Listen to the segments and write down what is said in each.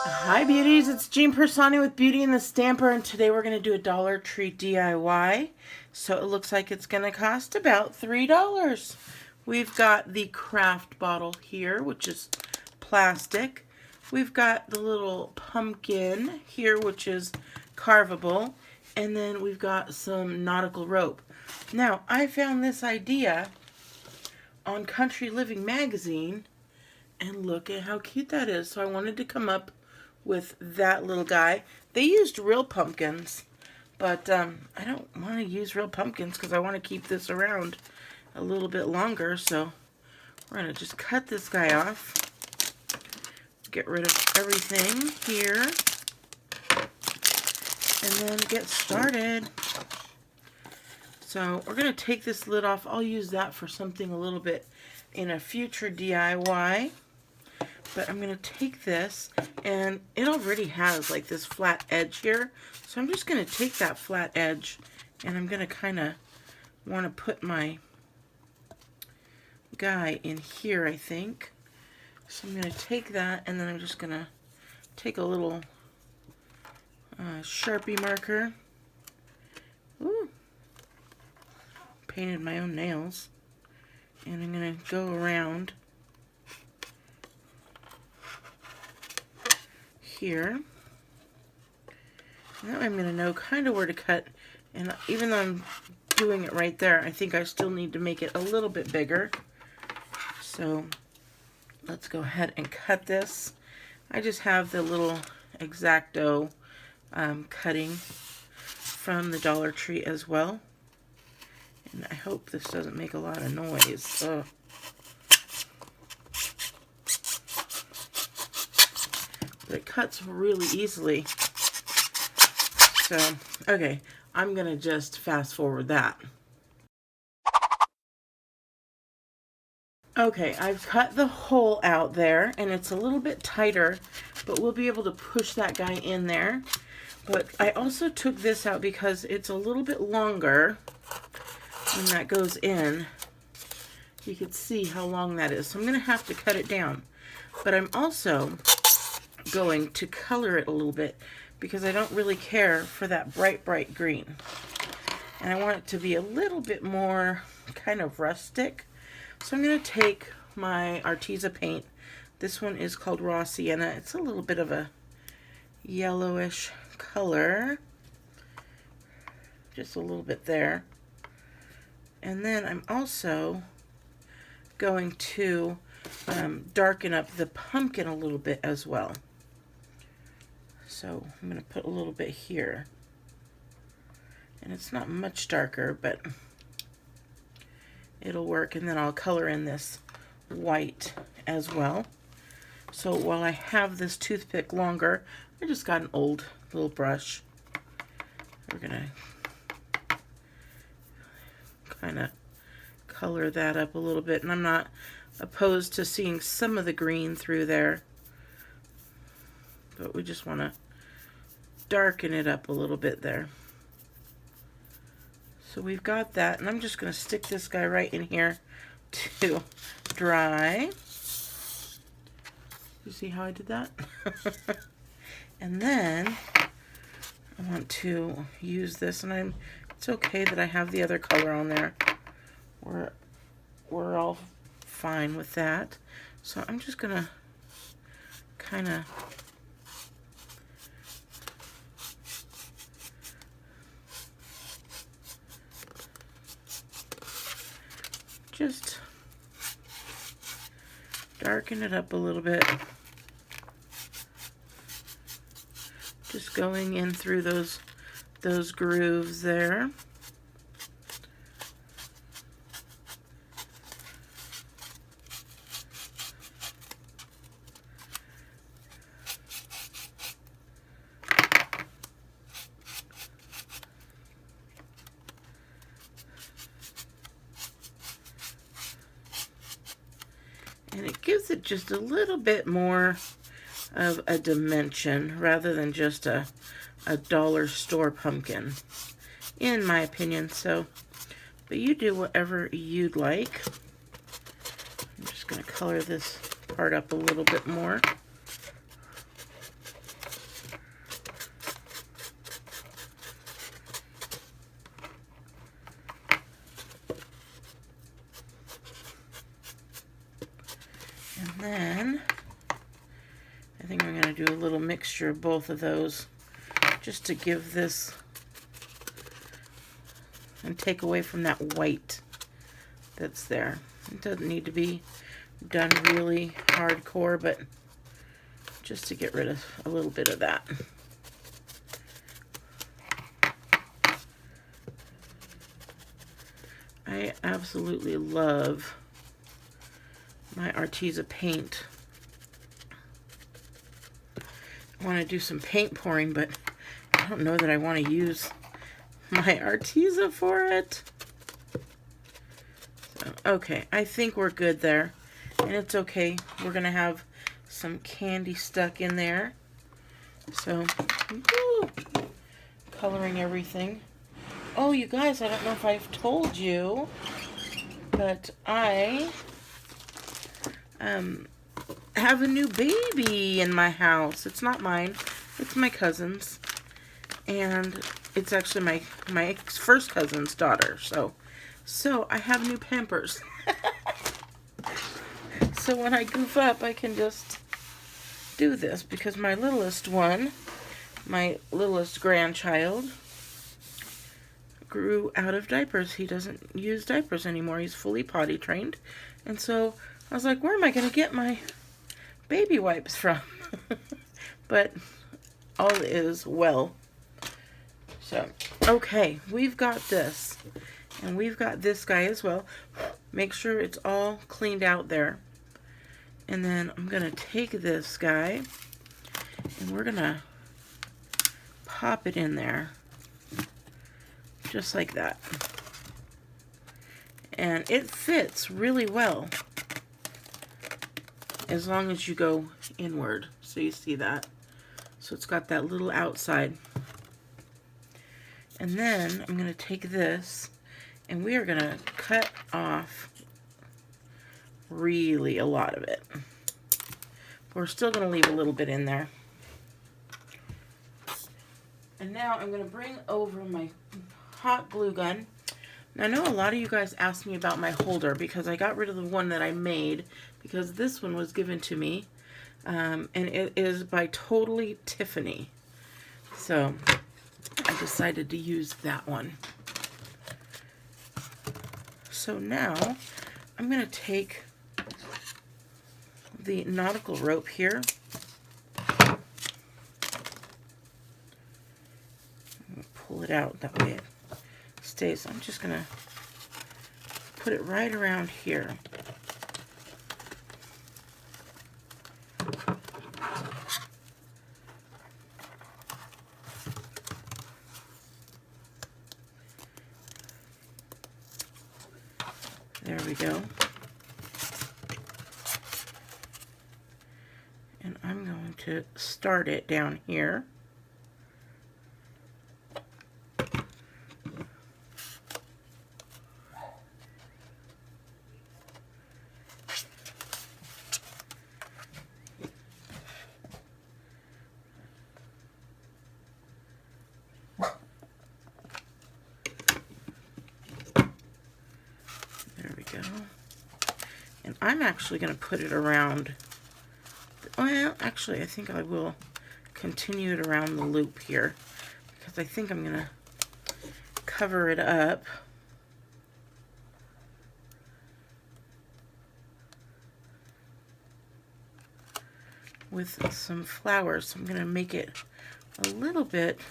Hi beauties, it's Jean Piersanti with Beauty and the Stamper, and today we're going to do a Dollar Tree DIY. So it looks like it's going to cost about $3. We've got the craft bottle here, which is plastic. We've got the little pumpkin here, which is carvable. And then we've got some nautical rope. Now, I found this idea on Country Living magazine, and look at how cute that is. So I wanted to come up with that little guy. They used real pumpkins, but I don't want to use real pumpkins because I want to keep this around a little bit longer. So we're going to just cut this guy off, get rid of everything here, and then get started. So we're going to take this lid off. I'll use that for something a little bit in a future DIY. But I'm going to take this, and it already has like this flat edge here. So I'm just going to take that flat edge, and I'm going to kind of want to put my guy in here, I think. So I'm going to take that, and then I'm just going to take a little Sharpie marker. Ooh. Painted my own nails. And I'm going to go around here. Now I'm going to know kind of where to cut, and even though I'm doing it right there, I think I still need to make it a little bit bigger. So let's go ahead and cut this. I just have the little X-Acto cutting from the Dollar Tree as well, and I hope this doesn't make a lot of noise. Ugh. But it cuts really easily. So, okay, I'm going to just fast forward that. Okay, I've cut the hole out there, and it's a little bit tighter, but we'll be able to push that guy in there. But I also took this out because it's a little bit longer when that goes in. You can see how long that is. So I'm going to have to cut it down. But I'm also going to color it a little bit because I don't really care for that bright green, and I want it to be a little bit more kind of rustic. So I'm going to take my Arteza paint. This one is called Raw Sienna. It's a little bit of a yellowish color, just a little bit there. And then I'm also going to darken up the pumpkin a little bit as well. So I'm going to put a little bit here. And it's not much darker, but it'll work. And then I'll color in this white as well. So while I have this toothpick longer, I just got an old little brush. We're going to kind of color that up a little bit. And I'm not opposed to seeing some of the green through there, but we just want to darken it up a little bit there. So we've got that, and I'm just going to stick this guy right in here to dry. You see how I did that? And then I want to use this, and it's okay that I have the other color on there. We're all fine with that. So I'm just going to kind of just darken it up a little bit. Just going in through those grooves there. And it gives it just a little bit more of a dimension rather than just a dollar store pumpkin, in my opinion. So, but you do whatever you'd like. I'm just going to color this part up a little bit more. And then I think I'm going to do a little mixture of both of those just to give this and take away from that white that's there. It doesn't need to be done really hardcore, but just to get rid of a little bit of that. I absolutely love my Arteza paint. I want to do some paint pouring, but I don't know that I want to use my Arteza for it. So, okay, I think we're good there. And it's okay. We're going to have some candy stuck in there. So, woo, coloring everything. Oh, you guys, I don't know if I've told you, but I have a new baby in my house. It's not mine. It's my cousin's. And it's actually my first cousin's daughter. So I have new Pampers. So when I goof up, I can just do this because my littlest one, my littlest grandchild, grew out of diapers. He doesn't use diapers anymore. He's fully potty trained. And so I was like, where am I going to get my baby wipes from? But all is well. So, okay, we've got this. And we've got this guy as well. Make sure it's all cleaned out there. And then I'm going to take this guy and we're going to pop it in there. Just like that. And it fits really well as long as you go inward. So you see that. So it's got that little outside. And then I'm going to take this and we are going to cut off really a lot of it. We're still going to leave a little bit in there. And now I'm going to bring over my hot glue gun. Now, I know a lot of you guys asked me about my holder because I got rid of the one that I made because this one was given to me. And it is by Totally Tiffany. So I decided to use that one. So now I'm going to take the nautical rope here. Pull it out that way it stays. I'm just going to put it right around here. There we go. And I'm going to start it down here. And I'm actually going to put it around, well, actually I think I will continue it around the loop here because I think I'm going to cover it up with some flowers. So I'm going to make it a little bit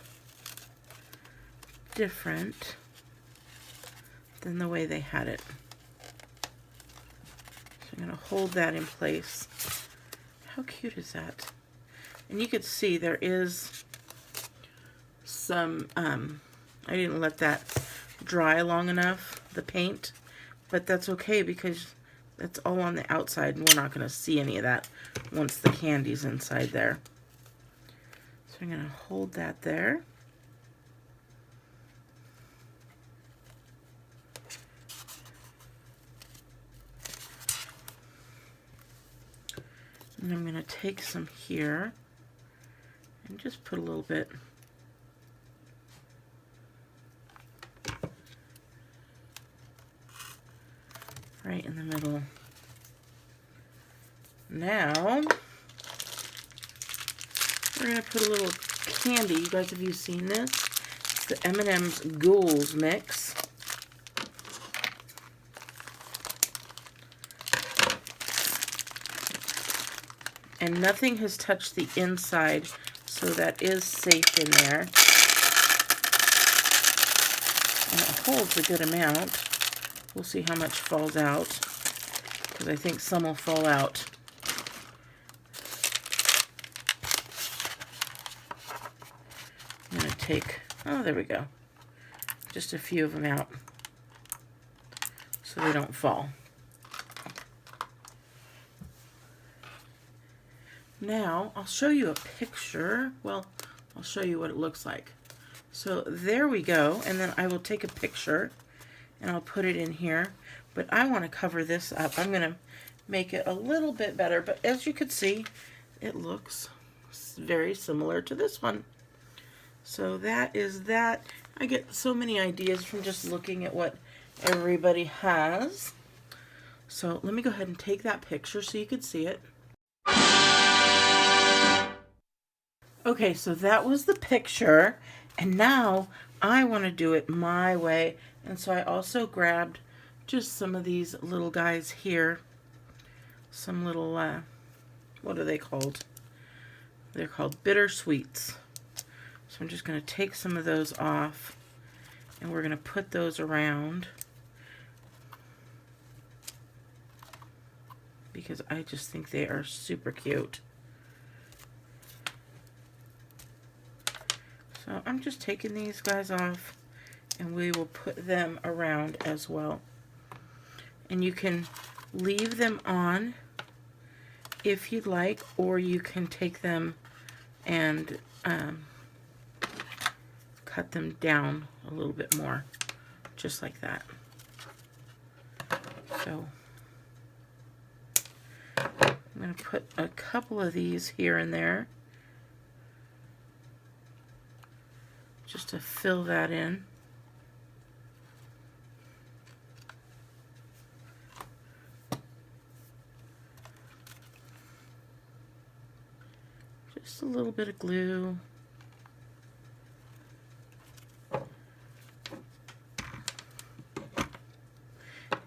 different than the way they had it. I'm going to hold that in place. How cute is that? And you could see there is some, I didn't let that dry long enough, the paint, but that's okay because that's all on the outside and we're not going to see any of that once the candy's inside there. So I'm going to hold that there. And I'm going to take some here and just put a little bit right in the middle. Now, we're going to put a little candy. You guys, have you seen this? It's the M&M's Ghouls mix. And nothing has touched the inside, so that is safe in there. And it holds a good amount. We'll see how much falls out, because I think some will fall out. I'm going to take, oh, there we go, just a few of them out so they don't fall. Now, I'll show you a picture. Well, I'll show you what it looks like. So there we go, and then I will take a picture and I'll put it in here. But I want to cover this up. I'm going to make it a little bit better, but as you can see, it looks very similar to this one. So that is that. I get so many ideas from just looking at what everybody has. So let me go ahead and take that picture so you can see it. Okay, so that was the picture, and now I want to do it my way. And so I also grabbed just some of these little guys here. Some little, what are they called? They're called bittersweets. So I'm just going to take some of those off, and we're going to put those around, because I just think they are super cute. So I'm just taking these guys off, and we will put them around as well. And you can leave them on if you'd like, or you can take them and cut them down a little bit more, just like that. So I'm going to put a couple of these here and there, just to fill that in. Just a little bit of glue.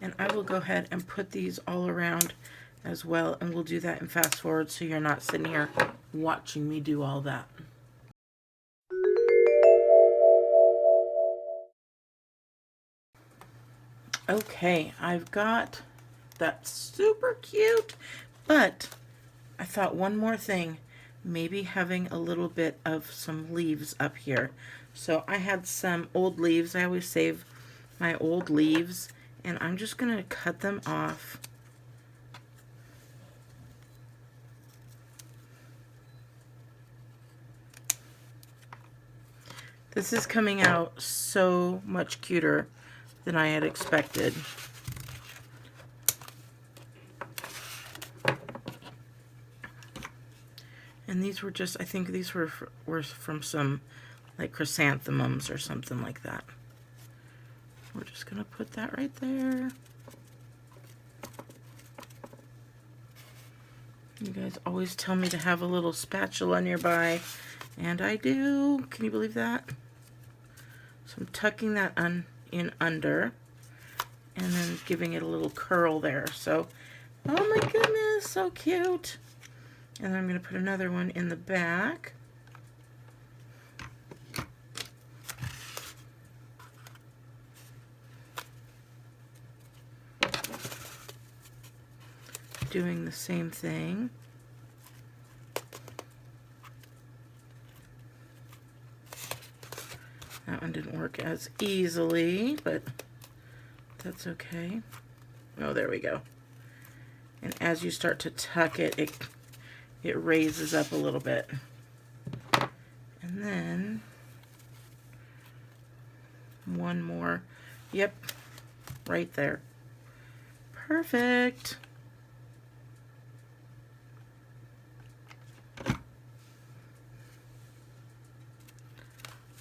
And I will go ahead and put these all around as well, and we'll do that in fast forward so you're not sitting here watching me do all that. Okay, I've got that super cute, but I thought one more thing, maybe having a little bit of some leaves up here. So I had some old leaves. I always save my old leaves, and I'm just going to cut them off. This is coming out so much cuter than I had expected. And these were just, I think these were from some like chrysanthemums or something like that. We're just going to put that right there. You guys always tell me to have a little spatula nearby, and I do. Can you believe that? So I'm tucking that in under, and then giving it a little curl there. So, oh my goodness, so cute. And then I'm going to put another one in the back. Doing the same thing. That one didn't work as easily, but that's okay. Oh, there we go. And as you start to tuck it, it raises up a little bit. And then one more. Yep, right there. Perfect.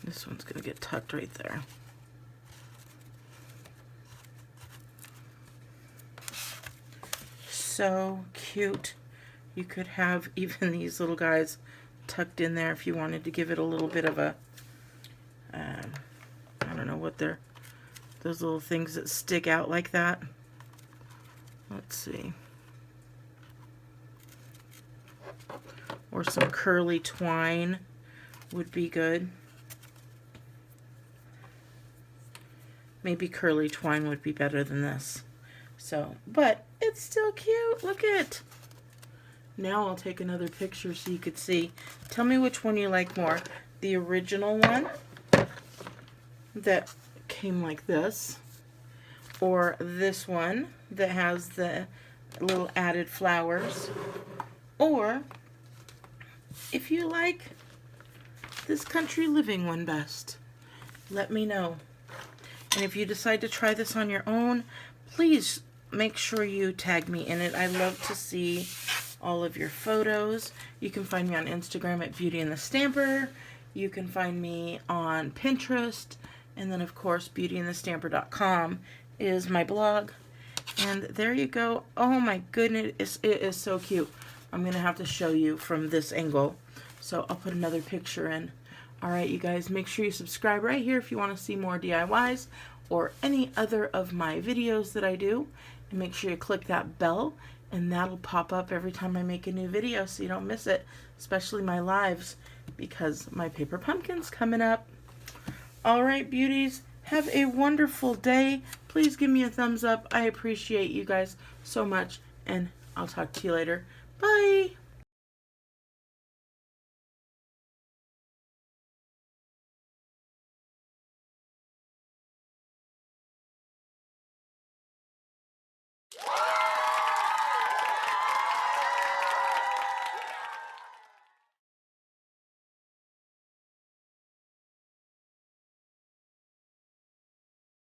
This one's going to get tucked right there. So cute. You could have even these little guys tucked in there if you wanted to give it a little bit of a, I don't know what they're, those little things that stick out like that. Let's see. Or some curly twine would be good. Maybe curly twine would be better than this. So, but it's still cute. Look at it. Now I'll take another picture so you could see. Tell me which one you like more. The original one that came like this, or this one that has the little added flowers, or if you like this country living one best. Let me know. And if you decide to try this on your own, please make sure you tag me in it. I love to see all of your photos. You can find me on Instagram at BeautyandtheStamper. You can find me on Pinterest. And then, of course, BeautyandtheStamper.com is my blog. And there you go. Oh, my goodness. It is so cute. I'm going to have to show you from this angle. So I'll put another picture in. Alright, you guys, make sure you subscribe right here if you want to see more DIYs or any other of my videos that I do. And make sure you click that bell, and that'll pop up every time I make a new video so you don't miss it, especially my lives, because my paper pumpkin's coming up. Alright, beauties, have a wonderful day. Please give me a thumbs up. I appreciate you guys so much, and I'll talk to you later. Bye!